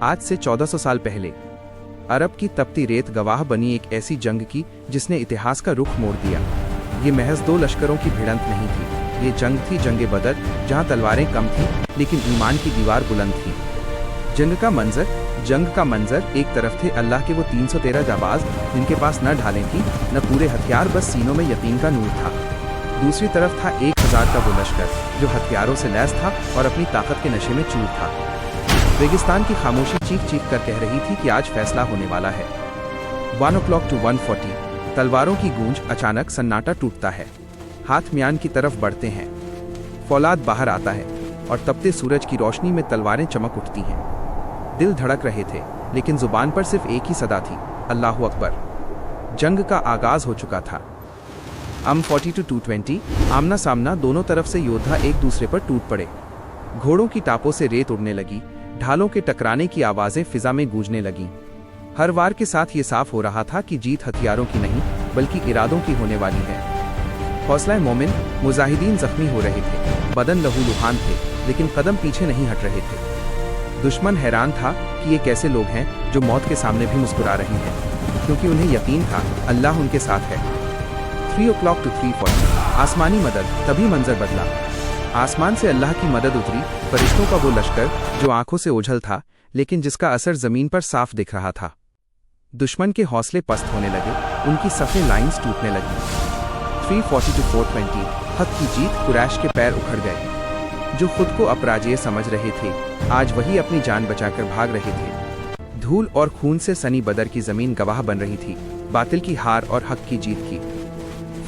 आज से 1400 साल पहले अरब की तपती रेत गवाह बनी एक ऐसी जंग की जिसने इतिहास का रुख मोड़ दिया। ये महज दो लश्करों की भिड़ंत नहीं थी, ये जंग थी, जंग बदर, जहां तलवारें कम थीं लेकिन ईमान की दीवार बुलंद थी। जंग का मंजर, एक तरफ थे अल्लाह के वो 313 जाबाज जिनके पास न ढालें थी न पूरे हथियार, बस सीनों में यकीन का नूर था। दूसरी तरफ था 1000 का वो लश्कर जो हथियारों से लैस था और अपनी ताकत के नशे में चूर था। रेगिस्तान की खामोशी चीख चीख कर कह रही थी कि आज फैसला होने वाला है। 1 o'clock to 1:40 तलवारों की गूंज, अचानक सन्नाटा टूटता है। हाथ म्यान की तरफ बढ़ते हैं। फौलाद बाहर आता है और तपते सूरज की रोशनी में तलवारें चमक उठती हैं। दिल धड़क रहे थे लेकिन जुबान पर सिर्फ एक ही सदा थी, अल्लाहु अकबर। जंग का आगाज हो चुका था। 40 to 2:20 आमना सामना, दोनों तरफ से योद्धा एक दूसरे पर टूट पड़े। घोड़ों की टापों से रेत उड़ने लगी, ढालों के टकराने की आवाजें फिजा में गूंजने लगीं। हर वार के साथ ये साफ हो रहा था कि जीत हथियारों की नहीं बल्कि इरादों की होने वाली है। हौसला मोमिन, मुजाहिदीन जख्मी हो रहे थे, बदन लहूलुहान थे लेकिन कदम पीछे नहीं हट रहे थे। दुश्मन हैरान था कि ये कैसे लोग हैं जो मौत के सामने भी मुस्कुरा रहे हैं, क्योंकि उन्हें यकीन था अल्लाह उनके साथ है। 3 o'clock to 3:40 आसमानी मदद, तभी मंजर बदला। आसमान से अल्लाह की मदद उतरी, फरिश्तों का वो लश्कर जो आंखों से ओझल था लेकिन जिसका असर जमीन पर साफ दिख रहा था। दुश्मन के हौसले पस्त होने लगे, उनकी सफ़ेद लाइंस टूटने लगी। 3:40 to 4:20 हक की जीत, कुरैश के पैर उखड़ गए। जो खुद को अपराजेय समझ रहे थे आज वही अपनी जान बचाकर भाग रहे थे। धूल और खून से सनी बदर की जमीन गवाह बन रही थी, बातिल की हार और हक की जीत की।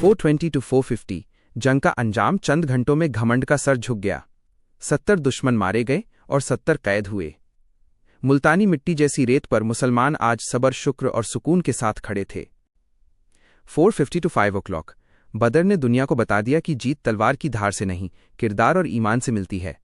4:20 to 4:50 जंग का अंजाम, चंद घंटों में घमंड का सर झुक गया। 70 दुश्मन मारे गए और 70 कैद हुए। मुल्तानी मिट्टी जैसी रेत पर मुसलमान आज सबर, शुक्र और सुकून के साथ खड़े थे। 4:50 to 5 o'clock बदर ने दुनिया को बता दिया कि जीत तलवार की धार से नहीं, किरदार और ईमान से मिलती है।